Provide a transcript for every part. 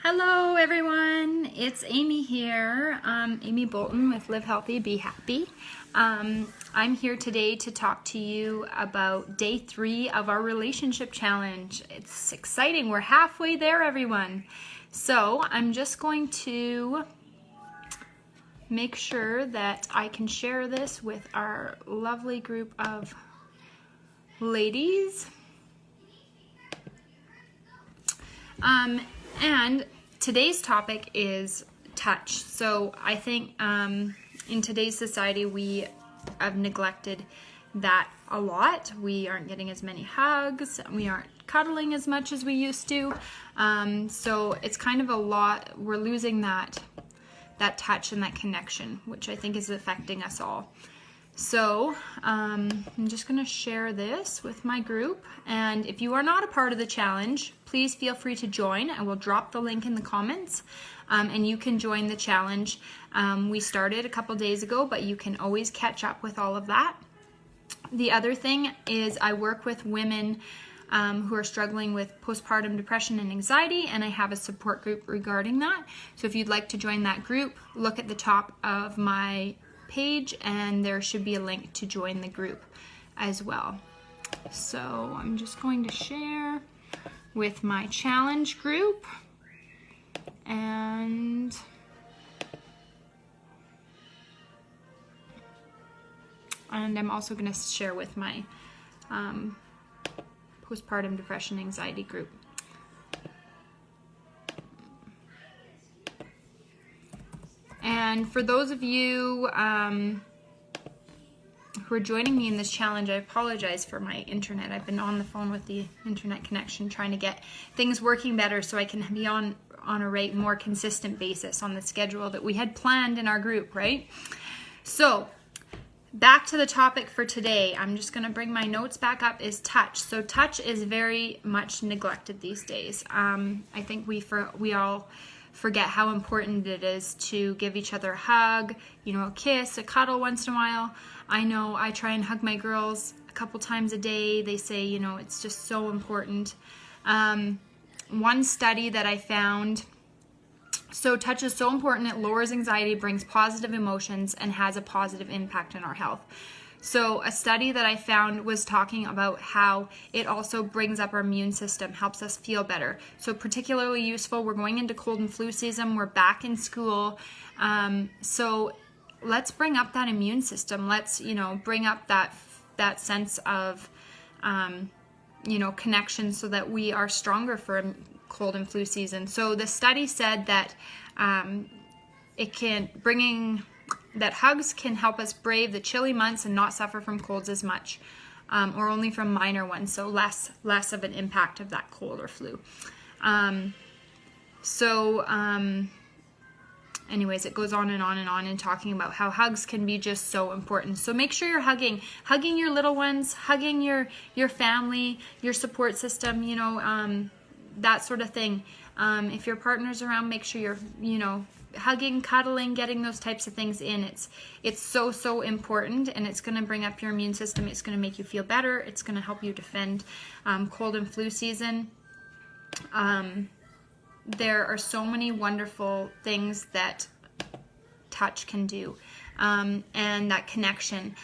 Hello everyone, it's Amy here, Amy Bolton with Live Healthy, Be Happy. I'm here today to talk to you about day 3 of our relationship challenge. It's exciting, we're halfway there everyone. So I'm just going to make sure that I can share this with our lovely group of ladies. And today's topic is touch. So I think in today's society we have neglected that a lot. We aren't getting as many hugs. We aren't cuddling as much as we used to. So it's kind of a lot. We're losing that touch and that connection, which I think is affecting us all. So I'm just going to share this with my group, and if you are not a part of the challenge, please feel free to join. I will drop the link in the comments, and you can join the challenge. We started a couple days ago, but you can always catch up with all of that. The other thing is I work with women who are struggling with postpartum depression and anxiety, and I have a support group regarding that. So if you'd like to join that group, look at the top of my page and there should be a link to join the group as well. So I'm just going to share with my challenge group, and I'm also going to share with my postpartum depression anxiety group. And for those of you who are joining me in this challenge, I apologize for my internet. I've been on the phone with the internet connection trying to get things working better so I can be on a more consistent basis on the schedule that we had planned in our group, right? So back to the topic for today. I'm just going to bring my notes back up, is touch. So touch is very much neglected these days. I think we all forget how important it is to give each other a hug, a kiss, a cuddle once in a while. I know I try and hug my girls a couple times a day. They say, it's just so important. One study that I found, so touch is so important, it lowers anxiety, brings positive emotions, and has a positive impact on our health. So a study that I found was talking about how it also brings up our immune system, helps us feel better. So particularly useful, we're going into cold and flu season, we're back in school. So let's bring up that immune system. Let's, bring up that sense of, connection so that we are stronger for cold and flu season. So the study said that that hugs can help us brave the chilly months and not suffer from colds as much, or only from minor ones, so less of an impact of that cold or flu. Anyways, it goes on and on and on and talking about how hugs can be just so important. So make sure you're hugging your little ones, hugging your family, your support system, that sort of thing. If your partner's around, make sure you're, hugging, cuddling, getting those types of things in. It's so important, and it's going to bring up your immune system. It's going to make you feel better. It's going to help you defend cold and flu season. There are so many wonderful things that touch can do, and that connection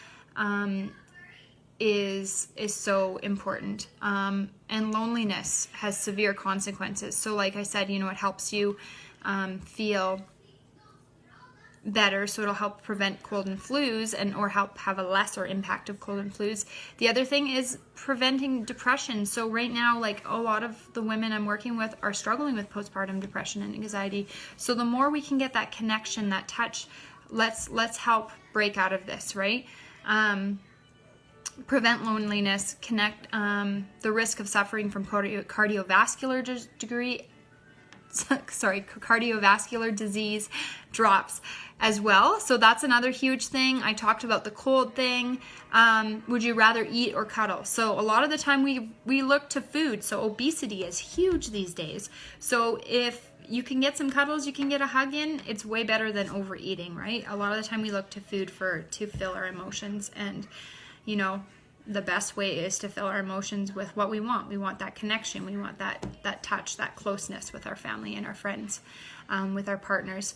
is so important. And loneliness has severe consequences. So like I said, it helps you feel better, so it'll help prevent cold and flus or help have a lesser impact of cold and flus. The other thing is preventing depression. So right now, like a lot of the women I'm working with are struggling with postpartum depression and anxiety. So the more we can get that connection, that touch, let's help break out of this, right? Prevent loneliness, connect the risk of suffering from cardiovascular disease drops as well. So that's another huge thing. I talked about the cold thing. Would you rather eat or cuddle? So a lot of the time we look to food. So obesity is huge these days. So if you can get some cuddles, you can get a hug in, it's way better than overeating, right? A lot of the time we look to food to fill our emotions, and the best way is to fill our emotions with what we want. We want that connection. We want that touch, that closeness with our family and our friends, with our partners.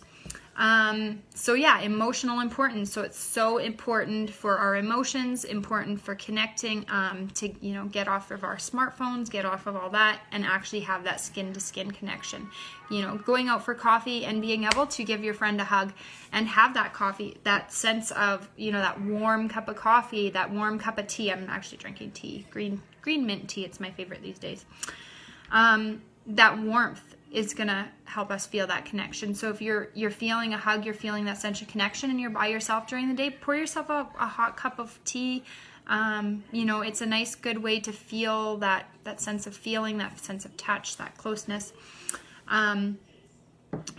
So yeah, emotional importance. So it's so important for our emotions, important for connecting, to, you know, get off of our smartphones, get off of all that, and actually have that skin to skin connection. You know, going out for coffee and being able to give your friend a hug and have that coffee, that sense of, you know, that warm cup of coffee, that warm cup of tea. I'm actually drinking tea, green mint tea. It's my favorite these days. That warmth is gonna help us feel that connection. So if you're feeling a hug, you're feeling that sense of connection, and you're by yourself during the day, pour yourself a hot cup of tea. You know, it's a nice, good way to feel that sense of feeling, that sense of touch, that closeness.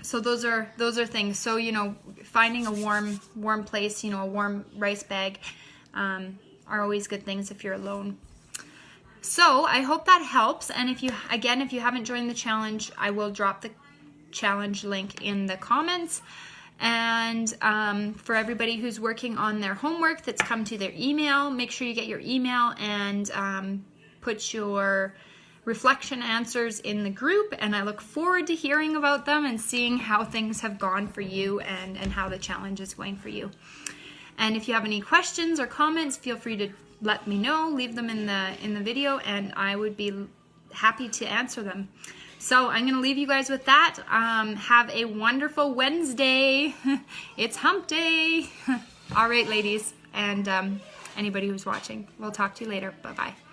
So those are things. So, you know, finding a warm place, you know, a warm rice bag, are always good things if you're alone. So I hope that helps. And if you haven't joined the challenge, I will drop the challenge link in the comments. And for everybody who's working on their homework that's come to their email, make sure you get your email and put your reflection answers in the group. And I look forward to hearing about them and seeing how things have gone for you and how the challenge is going for you. And if you have any questions or comments, feel free to let me know, leave them in the video, and I would be happy to answer them. So I'm going to leave you guys with that. Have a wonderful Wednesday. It's hump day. All right, ladies, and anybody who's watching. We'll talk to you later. Bye-bye.